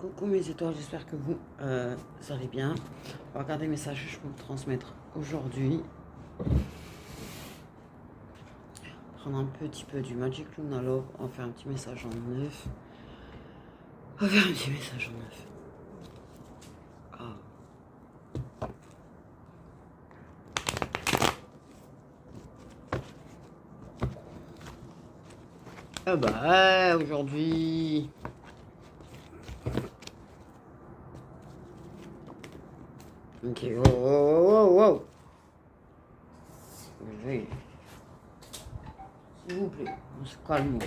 Coucou mes étoiles, j'espère que vous allez bien. On va regarder les messages que je peux vous transmettre aujourd'hui. Prendre un petit peu du Magic Luna Love. On va faire un petit message en neuf. On va faire un petit message en neuf. Ah bah aujourd'hui. Ok, wow. Oui. S'il vous plaît, on se calme.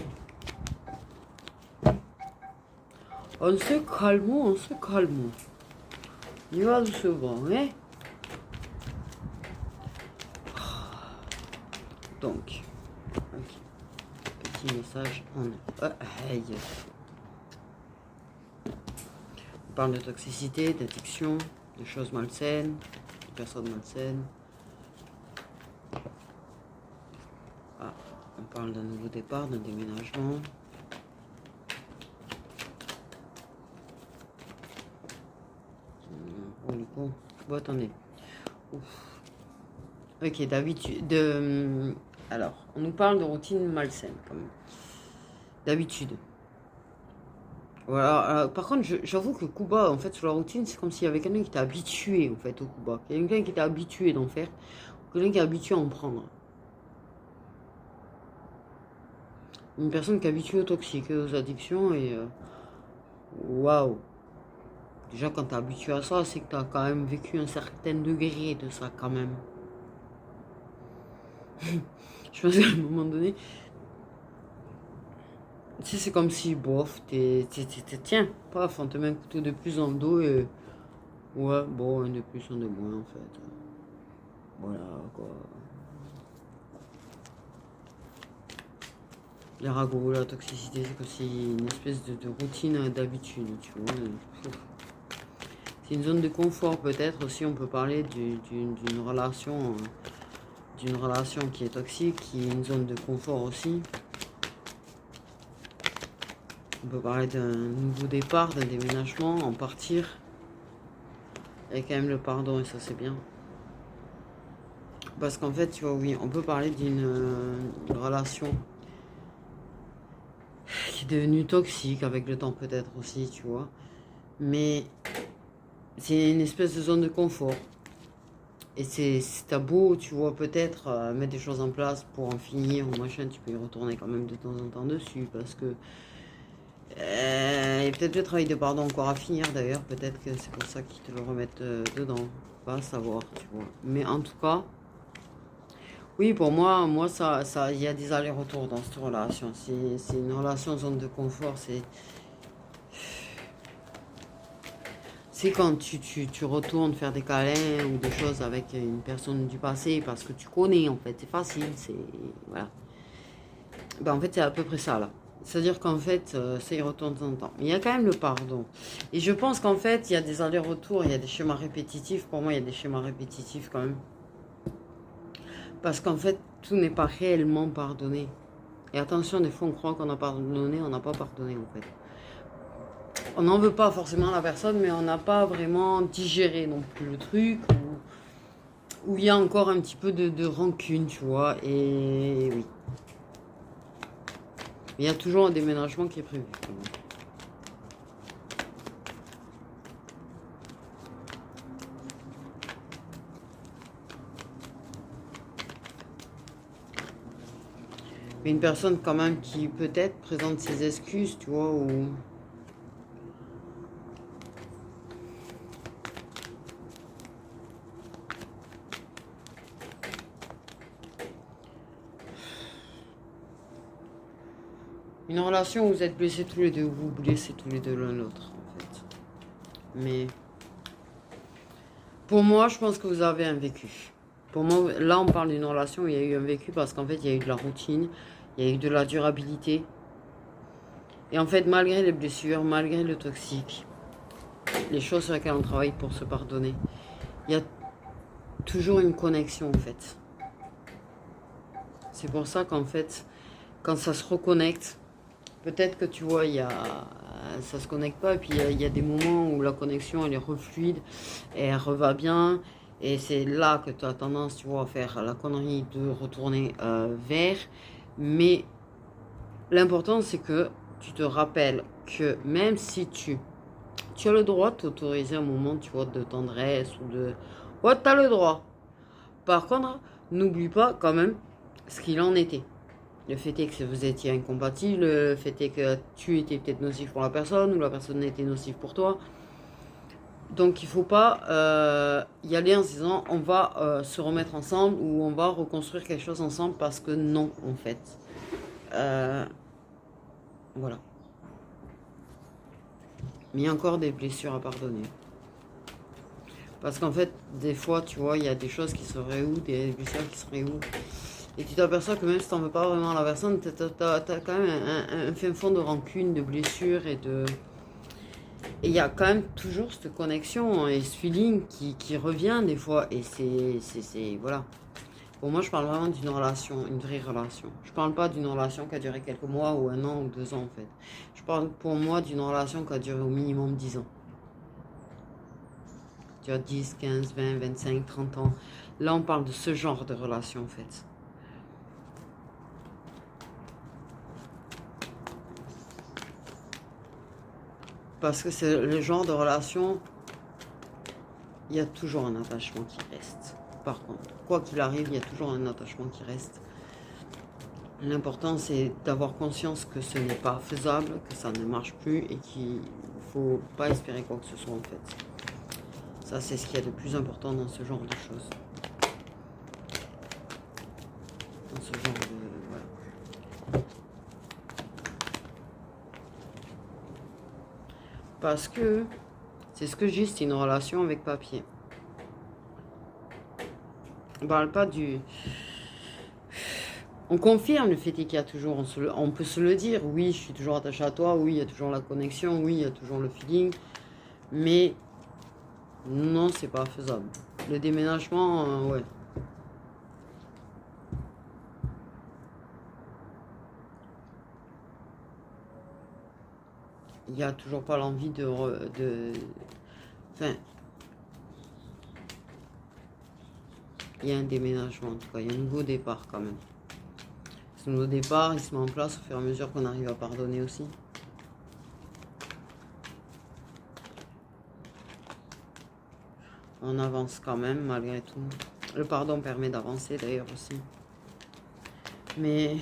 On se calme. Il va doucement, hein? Donc, ok. Petit message en hey. On parle de toxicité, d'addiction, de choses malsaines, de personnes malsaines. On parle d'un nouveau départ, d'un déménagement. Oh le con. Bon, attendez. Ouf. Ok, d'habitude. Alors, on nous parle de routine malsaine, quand même. D'habitude. Voilà. Par contre, j'avoue que Kuba, en fait, sur la routine, c'est comme s'il y avait quelqu'un qui était habitué, en fait, au Kuba. Quelqu'un qui était habitué d'en faire. Quelqu'un qui est habitué à en prendre. Une personne qui est habituée aux toxiques, aux addictions et... Waouh. Déjà, quand tu es habitué à ça, c'est que tu as quand même vécu un certain degré de ça, quand même. Je pense qu'à un moment donné... Tu sais, c'est comme si, bof, tiens, paf, on te met un couteau de plus dans le dos et... Ouais, bon, un de plus, un de moins, en fait. Voilà, quoi. Les ragots, la toxicité, c'est aussi une espèce de routine d'habitude, tu vois. C'est une zone de confort, peut-être aussi, on peut parler d'une relation qui est toxique, qui est une zone de confort aussi. On peut parler d'un nouveau départ, d'un déménagement, en partir. Il y a quand même le pardon et ça c'est bien. Parce qu'en fait, tu vois, oui, on peut parler d'une relation qui est devenue toxique avec le temps peut-être aussi, tu vois. Mais c'est une espèce de zone de confort. Et c'est t'as beau, tu vois, peut-être mettre des choses en place pour en finir ou machin, tu peux y retourner quand même de temps en temps dessus parce que il y a peut-être le travail de pardon encore à finir d'ailleurs, peut-être que c'est pour ça qu'ils te le remettent dedans, pas à savoir, tu vois. Mais en tout cas, oui, pour moi ça, il y a des allers-retours dans cette relation. C'est une relation zone de confort, c'est quand tu retournes faire des câlins ou des choses avec une personne du passé parce que tu connais en fait, c'est facile, c'est voilà. Ben, en fait c'est à peu près ça là. C'est-à-dire qu'en fait, ça y retourne de temps en temps. Mais il y a quand même le pardon. Et je pense qu'en fait, il y a des allers-retours, il y a des schémas répétitifs. Pour moi, il y a des schémas répétitifs quand même. Parce qu'en fait, tout n'est pas réellement pardonné. Et attention, des fois, on croit qu'on a pardonné, on n'a pas pardonné en fait. On n'en veut pas forcément à la personne, mais on n'a pas vraiment digéré non plus le truc. Où il y a encore un petit peu de rancune, tu vois. Et oui. Il y a toujours un déménagement qui est prévu. Mais une personne quand même qui peut-être présente ses excuses, tu vois, ou... Une relation où vous êtes blessés tous les deux, vous blessez tous les deux l'un l'autre, en fait. Mais... Pour moi, je pense que vous avez un vécu. Pour moi, là, on parle d'une relation où il y a eu un vécu parce qu'en fait, il y a eu de la routine, il y a eu de la durabilité. Et en fait, malgré les blessures, malgré le toxique, les choses sur lesquelles on travaille pour se pardonner, il y a toujours une connexion, en fait. C'est pour ça qu'en fait, quand ça se reconnecte, Peut-être que tu vois, ça se connecte pas, et puis il y a des moments où la connexion elle est refluide, et elle reva bien, et c'est là que tu as tendance, tu vois, à faire la connerie de retourner vers. Mais l'important c'est que tu te rappelles que même si tu as le droit de t'autoriser un moment, tu vois, de tendresse ou de... Ouais, tu as le droit. Par contre, n'oublie pas quand même ce qu'il en était. Le fait est que vous étiez incompatibles, le fait est que tu étais peut-être nocif pour la personne ou la personne était nocive pour toi. Donc il ne faut pas y aller en se disant on va se remettre ensemble ou on va reconstruire quelque chose ensemble parce que non en fait. Voilà. Mais il y a encore des blessures à pardonner. Parce qu'en fait, des fois, tu vois, il y a des choses qui seraient où, des blessures qui seraient où. Et tu t'aperçois que même si tu n'en veux pas vraiment à la personne, tu as quand même un fin fond de rancune, de blessure et de... Et il y a quand même toujours cette connexion et ce feeling qui revient des fois. Et c'est voilà. Pour moi, je parle vraiment d'une relation, une vraie relation. Je parle pas d'une relation qui a duré quelques mois ou un an ou 2 ans en fait. Je parle pour moi d'une relation qui a duré au minimum 10 ans. Tu as 10, 15, 20, 25, 30 ans. Là, on parle de ce genre de relation en fait. Parce que c'est le genre de relation, il y a toujours un attachement qui reste. Par contre, quoi qu'il arrive, il y a toujours un attachement qui reste. L'important, c'est d'avoir conscience que ce n'est pas faisable, que ça ne marche plus et qu'il ne faut pas espérer quoi que ce soit en fait. Ça, c'est ce qu'il y a de plus important dans ce genre de choses. Dans ce genre de... Voilà. Parce que, c'est ce que je dis, c'est une relation avec papier. On parle pas du... On confirme le fait qu'il y a toujours, on peut se le dire, oui, je suis toujours attaché à toi, oui, il y a toujours la connexion, oui, il y a toujours le feeling, mais non, c'est pas faisable. Le déménagement, ouais. Il n'y a toujours pas l'envie Enfin, il y a un déménagement, en tout cas, il y a un nouveau départ quand même. Ce nouveau départ, il se met en place au fur et à mesure qu'on arrive à pardonner aussi. On avance quand même, malgré tout. Le pardon permet d'avancer, d'ailleurs, aussi. Mais...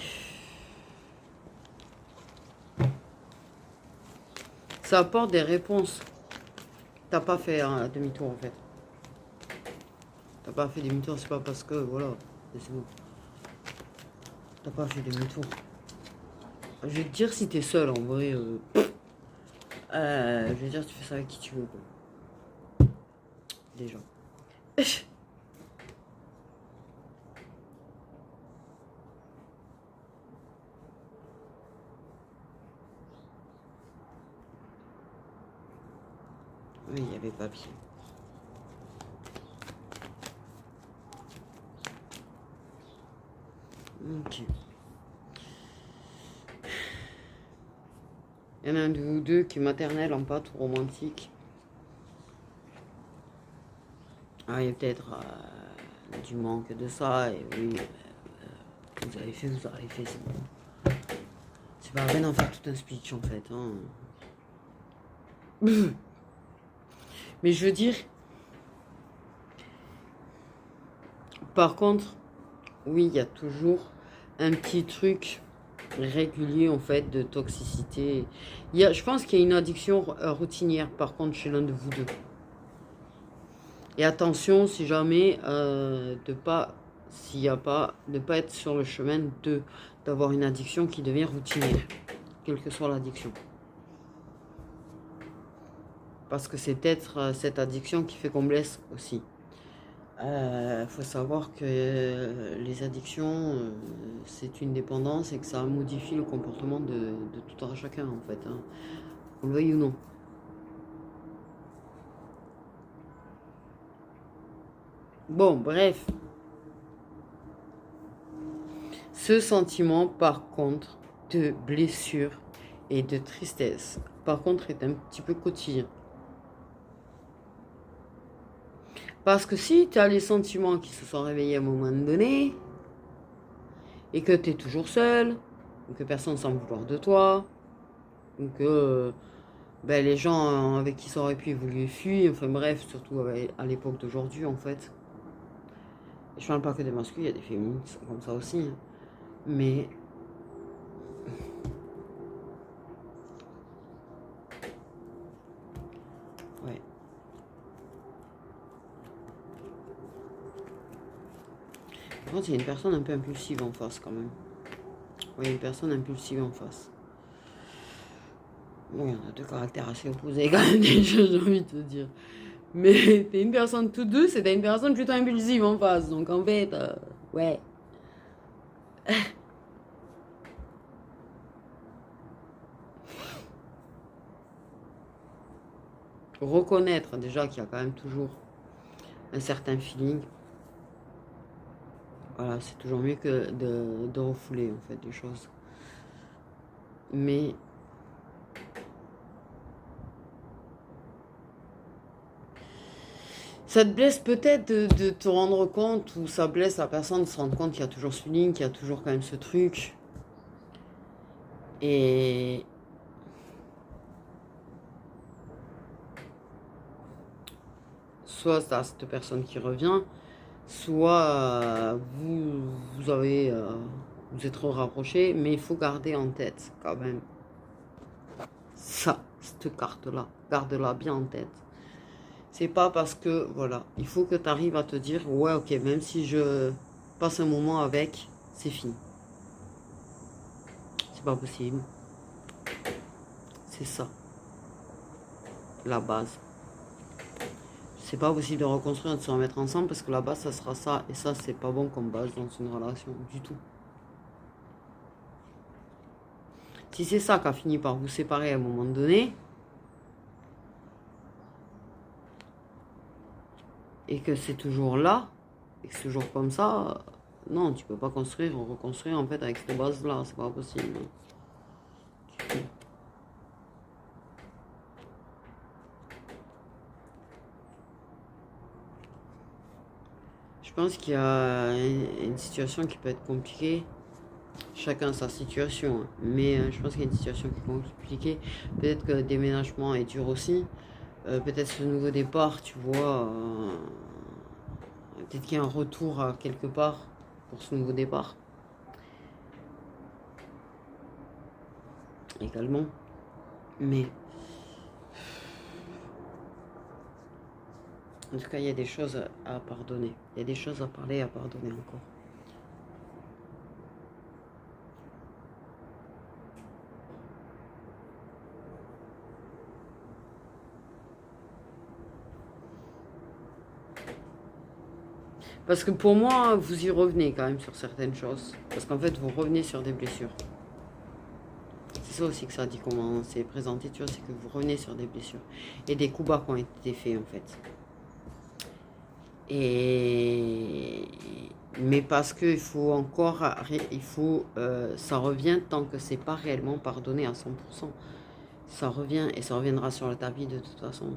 ça apporte des réponses. T'as pas fait un demi-tour, en fait. T'as pas fait demi-tour, c'est pas parce que... Voilà, c'est bon. T'as pas fait demi-tour. Je vais te dire si t'es seul, en vrai. Je vais dire, tu fais ça avec qui tu veux, quoi. Déjà. Oui, il y avait papier. Ok. Il y en a un de vous deux qui est maternel en pâte ou romantique. Ah, il y a peut-être du manque de ça. Et oui, vous avez fait, c'est bon. C'est pas la peine d'en faire tout un speech en fait. Hein. Mais je veux dire, par contre, oui, il y a toujours un petit truc régulier en fait de toxicité. Je pense qu'il y a une addiction routinière par contre chez l'un de vous deux. Et attention, si jamais de pas, s'il y a pas, de pas être sur le chemin d'avoir une addiction qui devient routinière, quelle que soit l'addiction. Parce que c'est peut-être cette addiction qui fait qu'on blesse aussi. Faut savoir que les addictions, c'est une dépendance et que ça modifie le comportement de tout un chacun en fait. Hein. On le veuille ou non. Bon, bref. Ce sentiment, par contre, de blessure et de tristesse, par contre, est un petit peu quotidien. Parce que si tu as les sentiments qui se sont réveillés à un moment donné, et que tu es toujours seul, ou que personne ne semble vouloir de toi, ou que ben, les gens avec qui ça aurait pu évoluer fuient, enfin bref, surtout à l'époque d'aujourd'hui en fait. Je parle pas que des masculins, il y a des féminines qui sont comme ça aussi. Hein. Mais ouais. Par contre, il y a une personne un peu impulsive en face quand même. Oui, une personne impulsive en face. Bon, il y en a deux caractères assez opposés quand même, déjà, j'ai envie de te dire. Mais t'es une personne toute douce et t'as une personne plutôt impulsive en face. Donc en fait, ouais. Reconnaître déjà qu'il y a quand même toujours un certain feeling. Voilà, c'est toujours mieux que de refouler en fait des choses. Mais ça te blesse peut-être de te rendre compte, ou ça blesse la personne de se rendre compte qu'il y a toujours ce feeling, qu'il y a toujours quand même ce truc. Et soit t'as cette personne qui revient, soit vous êtes rapprochés, mais il faut garder en tête quand même ça, cette carte-là. Garde-la bien en tête. C'est pas parce que, voilà, il faut que tu arrives à te dire, ouais, ok, même si je passe un moment avec, c'est fini. C'est pas possible. C'est ça, la base. C'est pas possible de reconstruire, de se remettre ensemble parce que la base, ça sera ça. Et ça, c'est pas bon comme base dans une relation, du tout. Si c'est ça qui a fini par vous séparer à un moment donné, et que c'est toujours là, et que c'est toujours comme ça, non, tu peux pas construire ou reconstruire en fait avec cette base-là, c'est pas possible. Je pense qu'il y a une situation qui peut être compliquée. Chacun sa situation, hein. Mais je pense qu'il y a une situation qui est compliquée. Peut-être que le déménagement est dur aussi. Peut-être ce nouveau départ, tu vois. Peut-être qu'il y a un retour à quelque part pour ce nouveau départ. Également. Mais en tout cas, il y a des choses à pardonner. Il y a des choses à parler et à pardonner encore. Parce que pour moi, vous y revenez quand même sur certaines choses. Parce qu'en fait, vous revenez sur des blessures. C'est ça aussi que ça dit comment c'est présenté, tu vois, c'est que vous revenez sur des blessures. Et des coups bas qui ont été faits, en fait. Et... Mais parce qu'il faut encore... ça revient tant que c'est pas réellement pardonné à 100%. Ça revient et ça reviendra sur le tapis de toute façon.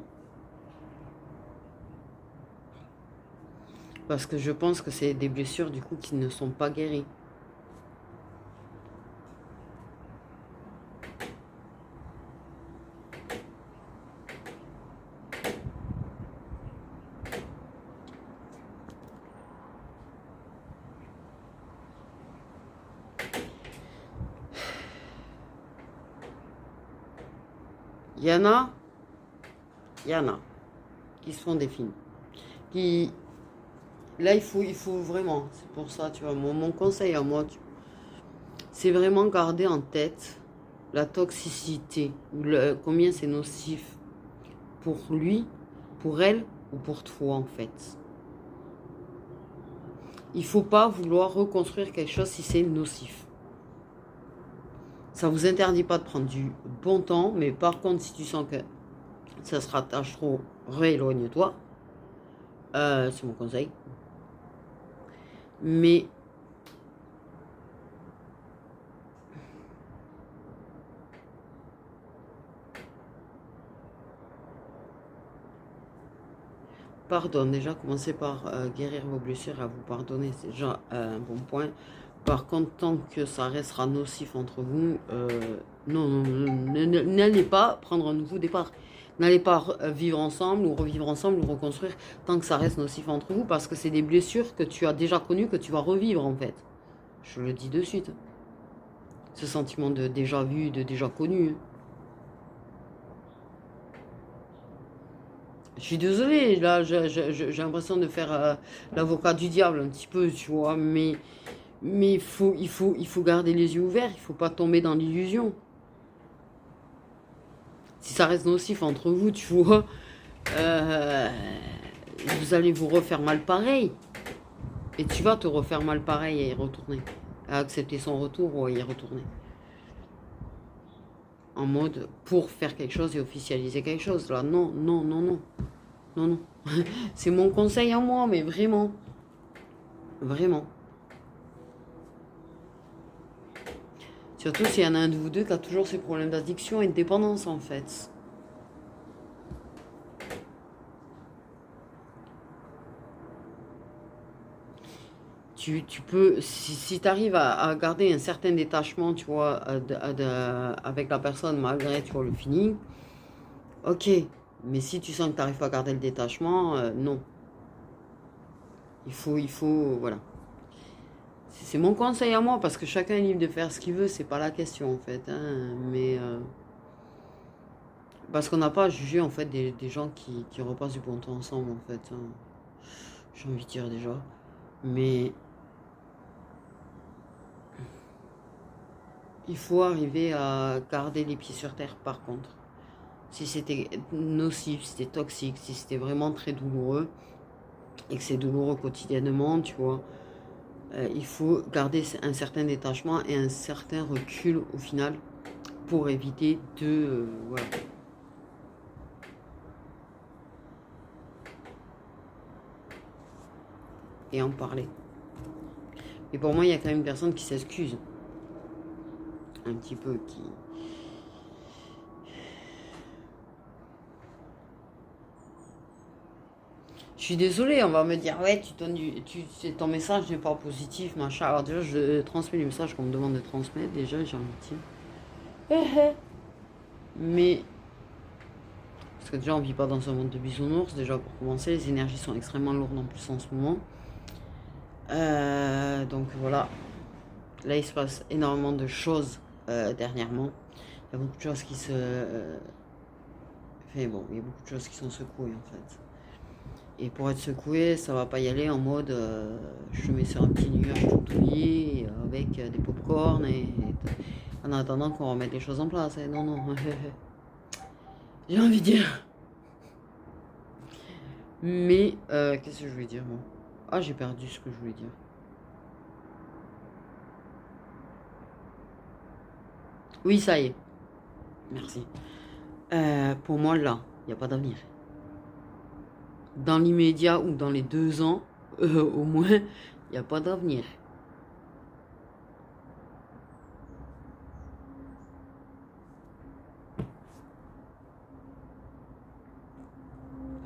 Parce que je pense que c'est des blessures du coup qui ne sont pas guéries. Il y en a qui se font des films. Qui, là, il faut vraiment, c'est pour ça, tu vois, mon conseil à moi, c'est vraiment garder en tête la toxicité, ou combien c'est nocif pour lui, pour elle ou pour toi en fait. Il ne faut pas vouloir reconstruire quelque chose si c'est nocif. Ça ne vous interdit pas de prendre du bon temps, mais par contre, si tu sens que ça se rattache trop, rééloigne-toi. C'est mon conseil. Mais pardonne. Déjà, commencez par guérir vos blessures et à vous pardonner. C'est déjà un bon point. Par contre, tant que ça restera nocif entre vous, non, n'allez pas prendre un nouveau départ. N'allez pas vivre ensemble ou revivre ensemble ou reconstruire tant que ça reste nocif entre vous parce que c'est des blessures que tu as déjà connues que tu vas revivre en fait. Je le dis de suite. Ce sentiment de déjà vu, de déjà connu. Je suis désolée, là j'ai l'impression de faire l'avocat du diable un petit peu, tu vois, mais il faut garder les yeux ouverts, il ne faut pas tomber dans l'illusion. Si ça reste nocif entre vous, tu vois, vous allez vous refaire mal pareil. Et tu vas te refaire mal pareil à y retourner. À accepter son retour ou à y retourner. En mode pour faire quelque chose et officialiser quelque chose. Là, non, non, non, non. Non, non. C'est mon conseil à moi, mais vraiment. Vraiment. Surtout s'il y en a un de vous deux qui a toujours ces problèmes d'addiction et de dépendance, en fait. Tu peux, si tu arrives à garder un certain détachement, tu vois, avec la personne malgré, tu vois, le feeling, ok. Mais si tu sens que tu n'arrives pas à garder le détachement, non. Il faut, voilà. C'est mon conseil à moi, parce que chacun est libre de faire ce qu'il veut, c'est pas la question, en fait. Hein, mais, parce qu'on n'a pas à juger, en fait, des gens qui repassent du bon temps ensemble, en fait. Hein. J'ai envie de dire déjà. Mais il faut arriver à garder les pieds sur terre, par contre. Si c'était nocif, si c'était toxique, si c'était vraiment très douloureux, et que c'est douloureux quotidiennement, tu vois, il faut garder un certain détachement et un certain recul au final pour éviter de... voilà. Et en parler. Et pour moi, il y a quand même une personne qui s'excuse. Un petit peu, qui... Je suis désolée, on va me dire, ouais, ton message n'est pas positif, machin. Alors déjà, je transmets les messages qu'on me demande de transmettre, déjà, j'ai envie de dire. Mais, parce que déjà, on vit pas dans un monde de bisounours, déjà, pour commencer, les énergies sont extrêmement lourdes en plus en ce moment. Donc voilà, là, il se passe énormément de choses dernièrement. Il y a beaucoup de choses qui se... Enfin bon, il y a beaucoup de choses qui sont secouées, en fait. Et pour être secoué, ça va pas y aller en mode je mets sur un petit nuage tout douillet avec des pop-corn et en attendant qu'on remette les choses en place. Et non, non. J'ai envie de dire. Mais qu'est-ce que je voulais dire moi? Ah, j'ai perdu ce que je voulais dire. Oui, ça y est. Merci. Pour moi, là, il n'y a pas d'avenir. Dans l'immédiat ou dans les 2 ans, au moins, il n'y a pas d'avenir.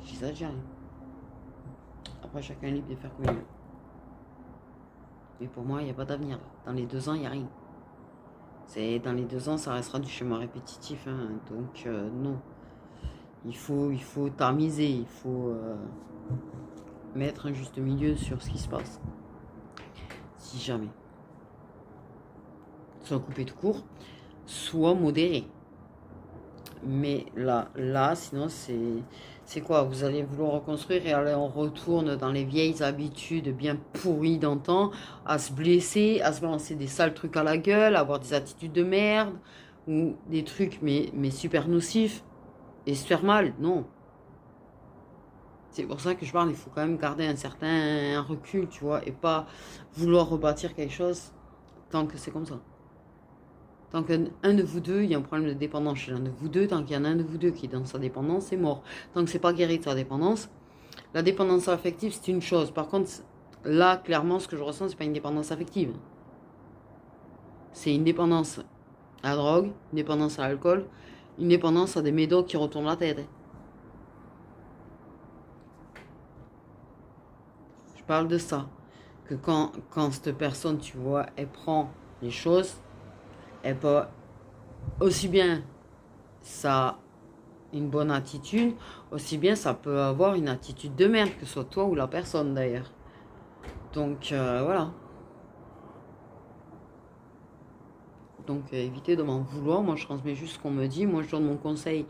J'exagère. Après, chacun est libre de faire comme il veut. Mais pour moi, il n'y a pas d'avenir. Dans les 2 ans, il n'y a rien. Dans les 2 ans, ça restera du schéma répétitif. Hein. Donc, non. Il faut tamiser. Il faut mettre un juste milieu sur ce qui se passe. Si jamais. Soit coupé tout court, soit modéré. Mais là, sinon, c'est quoi? Vous allez vouloir reconstruire et aller on retourne dans les vieilles habitudes bien pourries d'antan, à se blesser, à se balancer des sales trucs à la gueule, à avoir des attitudes de merde, ou des trucs mais super nocifs, et se faire mal, non. C'est pour ça que je parle, il faut quand même garder un certain recul, tu vois, et pas vouloir rebâtir quelque chose tant que c'est comme ça. Tant qu'un de vous deux, il y a un problème de dépendance chez l'un de vous deux, tant qu'il y en a un de vous deux qui est dans sa dépendance, c'est mort. Tant que c'est pas guéri de sa dépendance, la dépendance affective, c'est une chose. Par contre, là, clairement, ce que je ressens, c'est pas une dépendance affective. C'est une dépendance à la drogue, une dépendance à l'alcool, une dépendance à des médocs qui retournent la tête. Je parle de ça. Que quand cette personne, tu vois, elle prend les choses, elle peut aussi bien ça une bonne attitude, aussi bien ça peut avoir une attitude de merde, que ce soit toi ou la personne d'ailleurs. Donc voilà. Donc évitez de m'en vouloir. Moi je transmets juste ce qu'on me dit. Moi je donne mon conseil.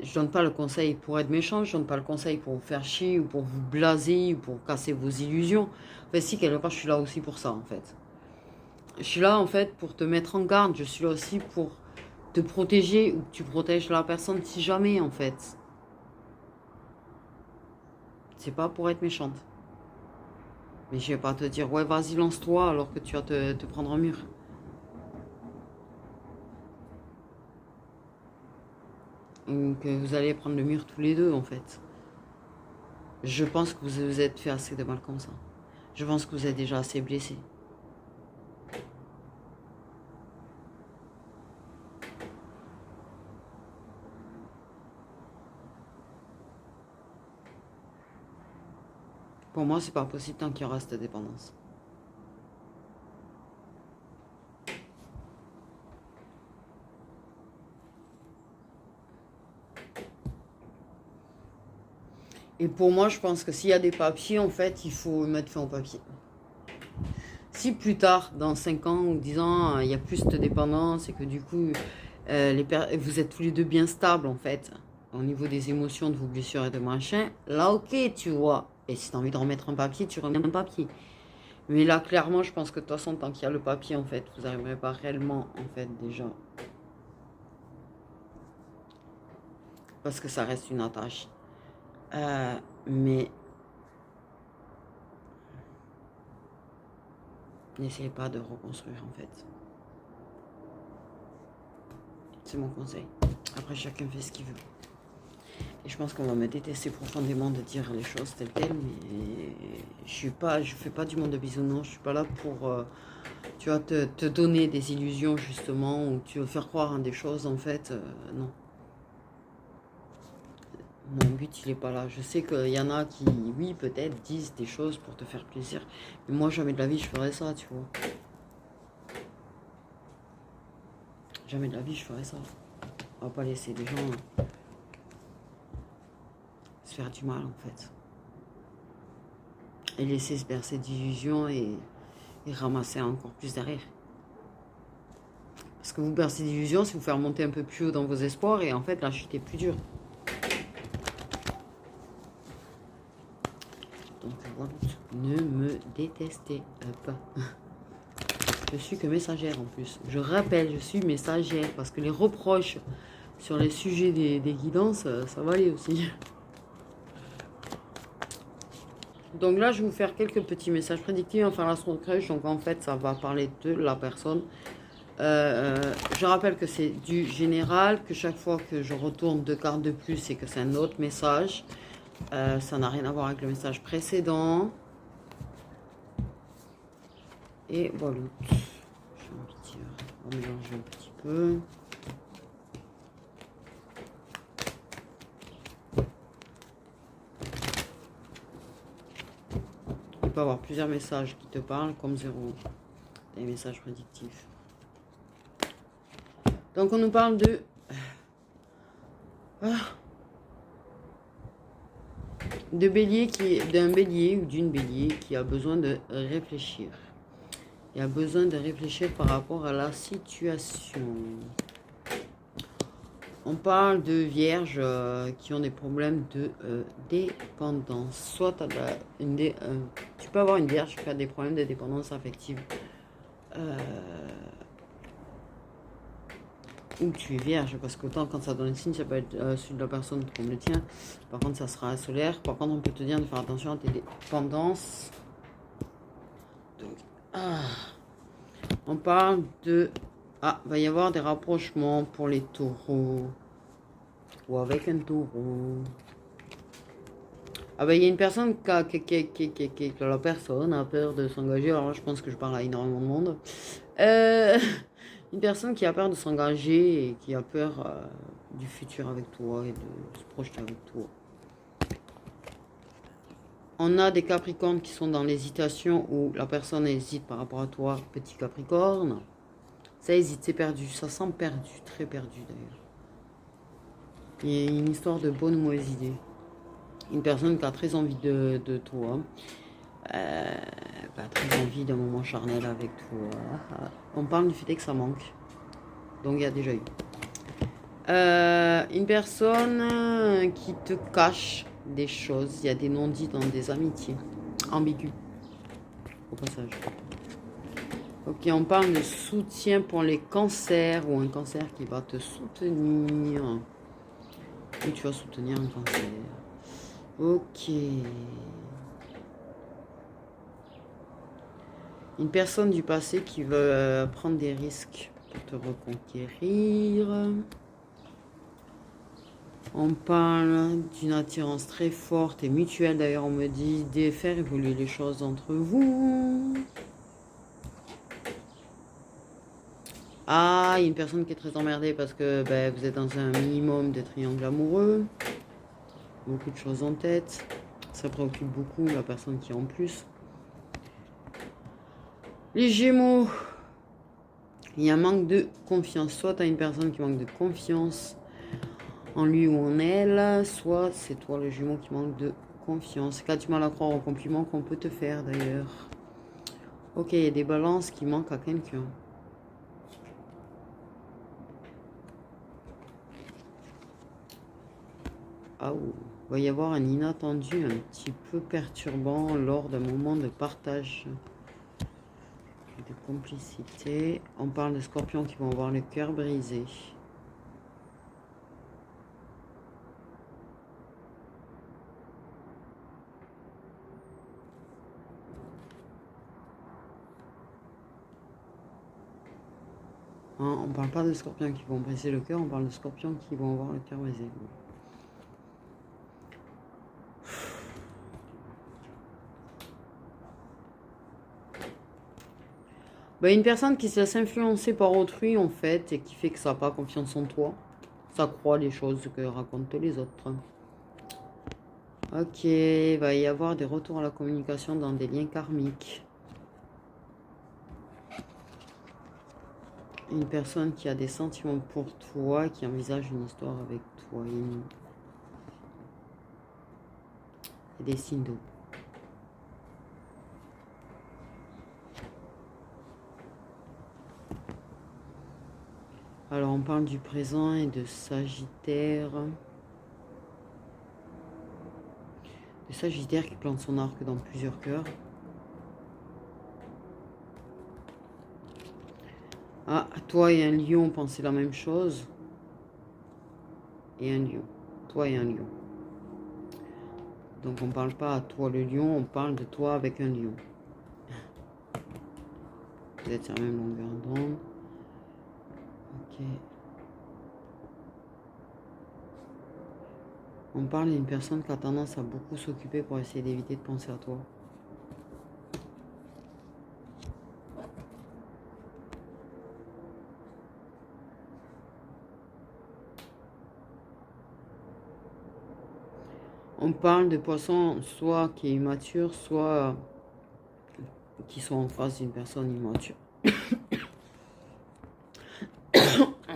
Je donne pas le conseil pour être méchant. Je donne pas le conseil pour vous faire chier ou pour vous blaser ou pour casser vos illusions. Enfin si, quelque part je suis là aussi pour ça en fait. Je suis là en fait pour te mettre en garde. Je suis là aussi pour te protéger ou que tu protèges la personne si jamais en fait. C'est pas pour être méchante. Mais je vais pas te dire ouais vas-y lance-toi alors que tu vas te prendre un mur. Ou que vous allez prendre le mur tous les deux en fait. Je pense que vous vous êtes fait assez de mal comme ça. Je pense que vous êtes déjà assez blessé. Pour moi, c'est pas possible tant qu'il y aura cette dépendance. Et pour moi, je pense que s'il y a des papiers, en fait, il faut mettre fin au papier. Si plus tard, dans 5 ans ou 10 ans, il n'y a plus cette dépendance et que du coup, vous êtes tous les deux bien stables, en fait, au niveau des émotions, de vos blessures et de machin, là, ok, tu vois. Et si tu as envie de remettre un papier, tu remets un papier. Mais là, clairement, je pense que de toute façon, tant qu'il y a le papier, en fait, vous n'arriverez pas réellement, en fait, déjà. Parce que ça reste une attache. Mais n'essayez pas de reconstruire, en fait. C'est mon conseil. Après, chacun fait ce qu'il veut. Et je pense qu'on va me détester profondément de dire les choses telles quelles, mais je fais pas du monde de bisounours. Je suis pas là pour, tu vois, te donner des illusions justement, ou tu veux faire croire en des choses en fait, non. Mon but il est pas là. Je sais qu'il y en a qui, oui, peut-être disent des choses pour te faire plaisir, mais moi jamais de la vie je ferais ça, tu vois. Jamais de la vie je ferais ça. On va pas laisser des gens se faire du mal en fait. Et laisser se bercer d'illusions et ramasser encore plus derrière. Parce que vous bercez d'illusions, c'est vous faire monter un peu plus haut dans vos espoirs et en fait la chute est plus dure. Donc voilà, ne me détestez pas. Je suis que messagère en plus. Je rappelle, je suis messagère parce que les reproches sur les sujets des guidances, ça va aller aussi. Donc là, je vais vous faire quelques petits messages prédictifs, enfin la sonde crèche. Donc en fait, ça va parler de la personne. Je rappelle que c'est du général, que chaque fois que je retourne 2 cartes de plus, c'est que c'est un autre message. Ça n'a rien à voir avec le message précédent. Et voilà. On va mélanger un petit peu. Il peut y avoir plusieurs messages qui te parlent, comme 0. Des messages prédictifs. Donc on nous parle de... d'un bélier ou d'une bélier qui a besoin de réfléchir. Il a besoin de réfléchir par rapport à la situation. On parle de vierges qui ont des problèmes de dépendance. Soit tu peux avoir une vierge qui a des problèmes de dépendance affective. Ou tu es vierge, parce qu'autant quand ça donne un signe, ça peut être celui de la personne comme le tien. Par contre, ça sera solaire. Par contre, on peut te dire de faire attention à tes dépendances. Donc, on parle de... va y avoir des rapprochements pour les taureaux. Ou avec un taureau. Il y a une personne la personne a peur de s'engager. Alors là, je pense que je parle à énormément de monde. Une personne qui a peur de s'engager et qui a peur du futur avec toi et de se projeter avec toi. On a des Capricornes qui sont dans l'hésitation où la personne hésite par rapport à toi, petit Capricorne. Ça hésite, c'est perdu. Ça sent perdu, très perdu d'ailleurs. Il y a une histoire de bonne ou mauvaise idée. Une personne qui a très envie de toi. Très envie d'un moment charnel avec toi. On parle du fait que ça manque. Donc il y a déjà eu. Une personne qui te cache des choses. Il y a des non-dits dans des amitiés. Ambigu. Au passage. Ok, on parle de soutien pour les cancers ou un cancer qui va te soutenir. Ou tu vas soutenir un cancer. Ok. Une personne du passé qui veut prendre des risques pour te reconquérir. On parle d'une attirance très forte et mutuelle. D'ailleurs, on me dit de faire évoluer les choses entre vous. Ah, il y a une personne qui est très emmerdée parce que vous êtes dans un minimum de triangle amoureux. Beaucoup de choses en tête. Ça préoccupe beaucoup la personne qui est en plus. Les Gémeaux. Il y a un manque de confiance. Soit tu as une personne qui manque de confiance en lui ou en elle, soit c'est toi le Gémeaux qui manque de confiance. Quand tu mal à croire aux compliments qu'on peut te faire d'ailleurs. Ok, il y a des balances qui manquent à quelqu'un. Ah, il va y avoir un inattendu un petit peu perturbant lors d'un moment de partage, de complicité. On parle de scorpions qui vont avoir le cœur brisé. Hein, on parle pas de scorpions qui vont briser le cœur, on parle de scorpions qui vont avoir le cœur brisé. Une personne qui se laisse influencer par autrui en fait et qui fait que ça n'a pas confiance en toi. Ça croit les choses que racontent les autres. Ok, il va y avoir des retours à la communication dans des liens karmiques. Une personne qui a des sentiments pour toi, qui envisage une histoire avec toi. Et des signes d'eau. Alors on parle du présent et de Sagittaire. De Sagittaire qui plante son arc dans plusieurs cœurs. Ah, toi et un lion, pensez la même chose. Et un lion. Toi et un lion. Donc on parle pas à toi le lion, on parle de toi avec un lion. Vous êtes sur la même longueur d'onde. Ok. On parle d'une personne qui a tendance à beaucoup s'occuper pour essayer d'éviter de penser à toi. On parle de poissons soit qui est immature, soit qui sont en face d'une personne immature.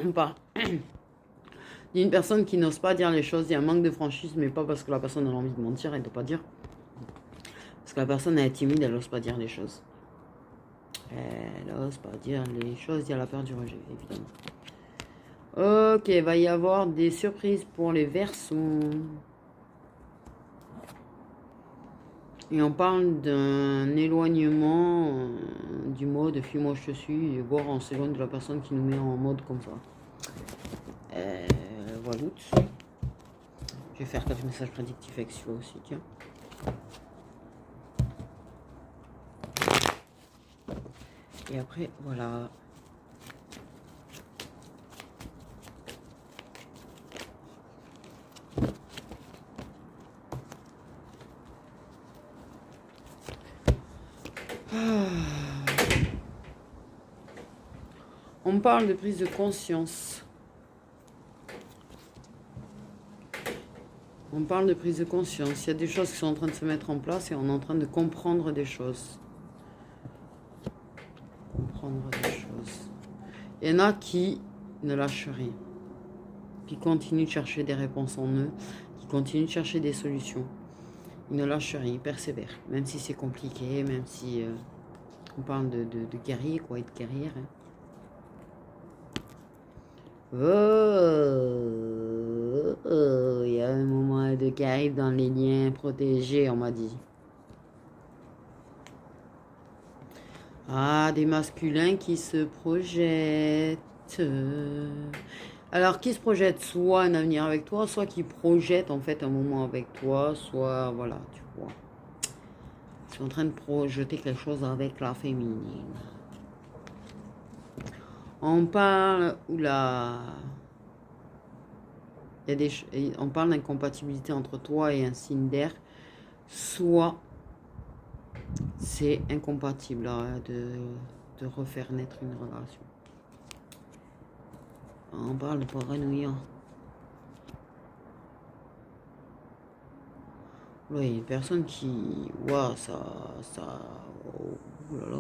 On parle d'une personne qui n'ose pas dire les choses. Il y a un manque de franchise, mais pas parce que la personne a envie de mentir, elle ne doit pas dire. Parce que la personne est timide, elle n'ose pas dire les choses. Elle n'ose pas dire les choses, il y a la peur du rejet, évidemment. Ok, il va y avoir des surprises pour les Verseaux. Et on parle d'un éloignement du mode fuis-moi je te suis, et voire on s'éloigne de la personne qui nous met en mode comme ça. Voilà. Je vais faire 4 messages prédictifs avec celui-là aussi, tiens. Et après, voilà. On parle de prise de conscience. On parle de prise de conscience. Il y a des choses qui sont en train de se mettre en place et on est en train de comprendre des choses. Comprendre des choses. Il y en a qui ne lâchent rien. Qui continuent de chercher des réponses en eux. Qui continuent de chercher des solutions. Ils ne lâchent rien, ils persévèrent. Même si c'est compliqué, même si on parle de guerrier, quoi, et de guerrière. Hein. Oh, il y a un moment de qui arrive dans les liens protégés, on m'a dit. Ah, des masculins qui se projettent. Alors, qui se projette soit un avenir avec toi, soit qui projette en fait un moment avec toi, soit, voilà, tu vois. Je suis en train de projeter quelque chose avec la féminine. On parle, oula, on parle d'incompatibilité entre toi et un signe d'air, soit c'est incompatible de refaire naître une relation. On parle de paranoïa. Oui, une personne qui, waouh, oh là là.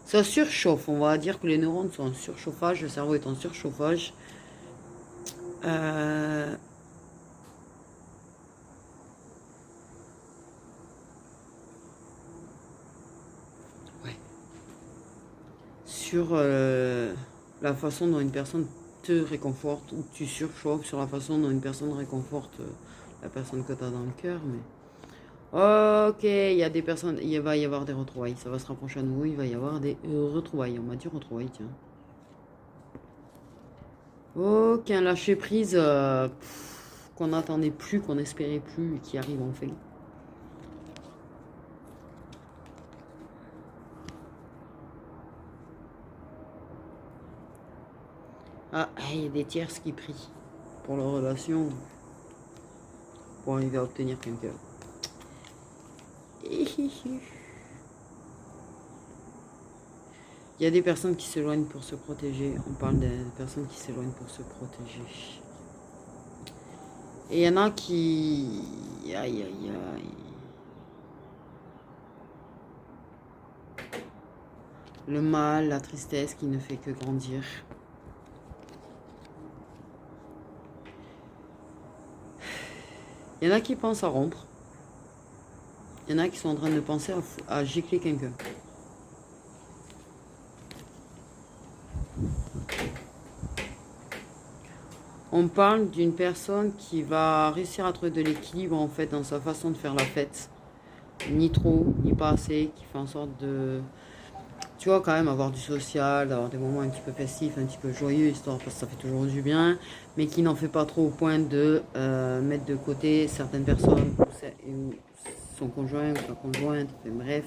Ça surchauffe, on va dire que les neurones sont en surchauffage, le cerveau est en surchauffage. Ouais. Sur la façon dont une personne te réconforte, ou tu surchauffes sur la façon dont une personne réconforte la personne que tu as dans le cœur, mais... Ok, il y a des personnes, il va y avoir des retrouvailles, ça va se rapprocher à nouveau, il va y avoir des retrouvailles, on m'a dit retrouvailles, tiens. Ok, un lâcher prise qu'on n'attendait plus, qu'on espérait plus, et qui arrive enfin. Ah, il y a des tierces qui prient pour leur relation, pour arriver à obtenir quelqu'un. Il y a des personnes qui s'éloignent pour se protéger. On parle des personnes qui s'éloignent pour se protéger. Et il y en a qui... Aïe, aïe, aïe. Le mal, la tristesse qui ne fait que grandir. Il y en a qui pensent à rompre. Il y en a qui sont en train de penser à gicler quelqu'un. On parle d'une personne qui va réussir à trouver de l'équilibre en fait dans sa façon de faire la fête. Ni trop, ni pas assez, qui fait en sorte de... Tu vois, quand même avoir du social, avoir des moments un petit peu festifs, un petit peu joyeux, histoire parce que ça fait toujours du bien, mais qui n'en fait pas trop au point de mettre de côté certaines personnes, ou son conjoint ou sa conjointe, enfin, bref,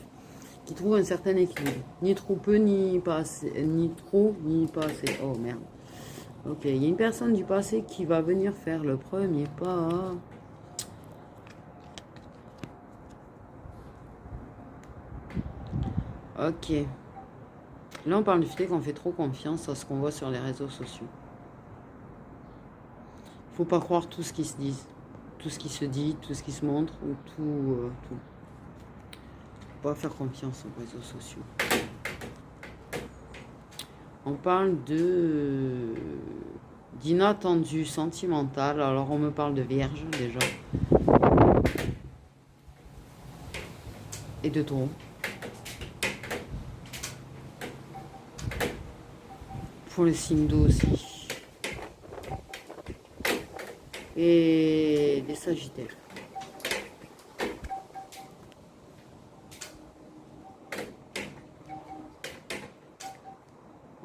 qui trouve un certain équilibre. Ni trop peu, ni pas assez, ni trop, ni pas assez. Oh merde. Ok, il y a une personne du passé qui va venir faire le premier pas. Ok. Là, on parle du fait qu'on fait trop confiance à ce qu'on voit sur les réseaux sociaux. Faut pas croire tout ce qui se dit, tout ce qui se dit, tout ce qui se montre, ou tout. Faut pas faire confiance aux réseaux sociaux. On parle d'inattendu sentimental. Alors, on me parle de vierge déjà. Et de taureau. Pour les signes d'eau aussi. Et des sagittaires.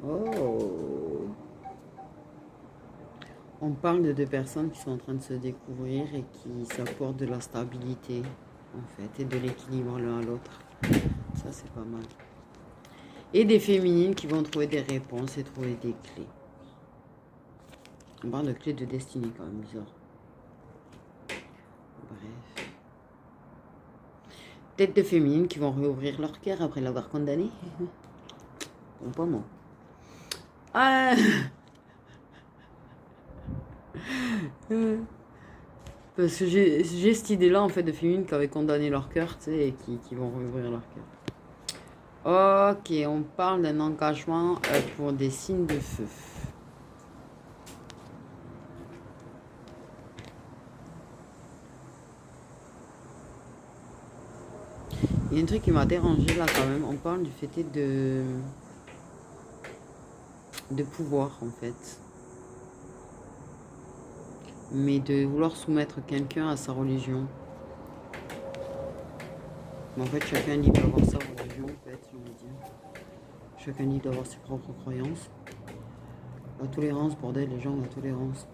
Oh. On parle de deux personnes qui sont en train de se découvrir et qui s'apportent de la stabilité, en fait, et de l'équilibre l'un à l'autre. Ça, c'est pas mal. Et des féminines qui vont trouver des réponses et trouver des clés. On parle de clés de destinée, quand même, bizarre. Bref. Peut-être des féminines qui vont réouvrir leur cœur après l'avoir condamné. Bon, pas moi. Ah Parce que j'ai cette idée-là, en fait, de féminines qui avaient condamné leur cœur, tu sais, et qui vont rouvrir leur cœur. Ok, on parle d'un engagement pour des signes de feu. Il y a un truc qui m'a dérangé là quand même. On parle du fait de pouvoir en fait. Mais de vouloir soumettre quelqu'un à sa religion. Mais en fait, chacun libre d'avoir sa religion, en fait, j'ai envie de dire. Chacun libre d'avoir ses propres croyances. La tolérance, bordel, les gens, la tolérance.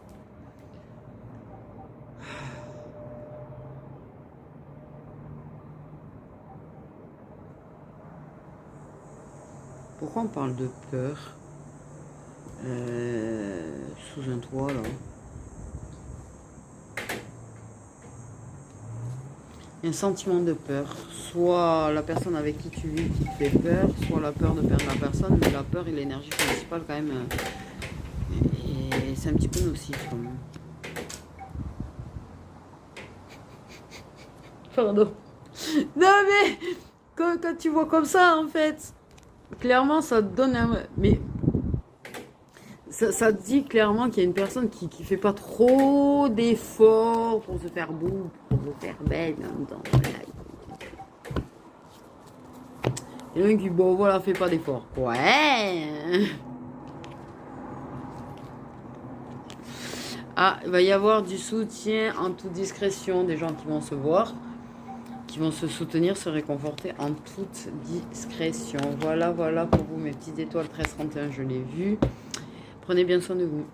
Pourquoi on parle de peur sous un toit là? Un sentiment de peur, soit la personne avec qui tu vis qui te fait peur, soit la peur de perdre la personne, mais la peur est l'énergie principale quand même, et c'est un petit peu nocif quand même. Pardon. Non mais, quand tu vois comme ça en fait, clairement ça te donne un... Mais ça te dit clairement qu'il y a une personne qui fait pas trop d'efforts pour se faire beau, pour se faire belle. Et le mec qui, bon voilà, fait pas d'efforts. Ouais. Ah, il va y avoir du soutien en toute discrétion, des gens qui vont se voir, qui vont se soutenir, se réconforter en toute discrétion. Voilà, voilà pour vous mes petites étoiles 1331, je l'ai vu. Prenez bien soin de vous.